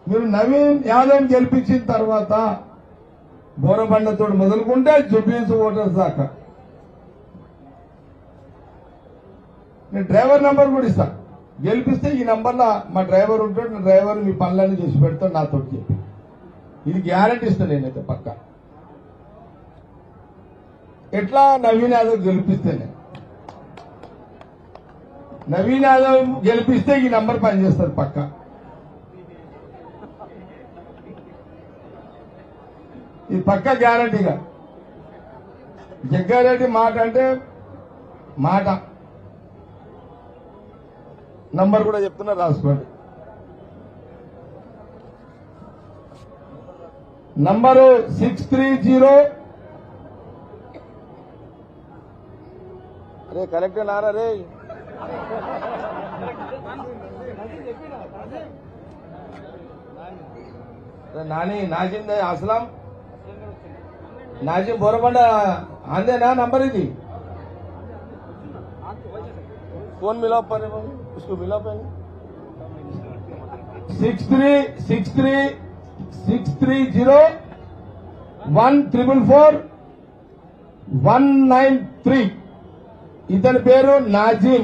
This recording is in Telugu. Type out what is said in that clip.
మీరు నవీన్ యాదవ్ గెలిపించిన తర్వాత బోరబండతో మొదలుకుంటే జుబ్లీస్ ఓటర్స్ దాకా నేను డ్రైవర్ నంబర్ కూడా ఇస్తా. గెలిపిస్తే ఈ నంబర్లో మా డ్రైవర్ ఉంటాడు, నా డ్రైవర్ మీ పనులన్నీ చేసి పెడతాడు నాతో చెప్పి. ఇది గ్యారంటీ ఇస్తాను నేనైతే పక్క. ఎట్లా నవీన్ యాదవ్ గెలిపిస్తేనే, నవీన్ యాదవ్ గెలిపిస్తే ఈ నంబర్ పనిచేస్తుంది పక్క. ఇది పక్క గ్యారంటీగా. జగ్గారెడ్డి మాట అంటే మాట. నంబర్ కూడా చెప్తున్నా, రాసుకోండి. నంబరు 630. అరే కరెక్ట్ నారా రే. నాని నాజిం असलम नाजिम बोरबंडा आंदे ना नंबर ఇది फोन मिलाओ पर उसको मिलाओ पहले 6360144193 ఇతని పేరు నాజిం.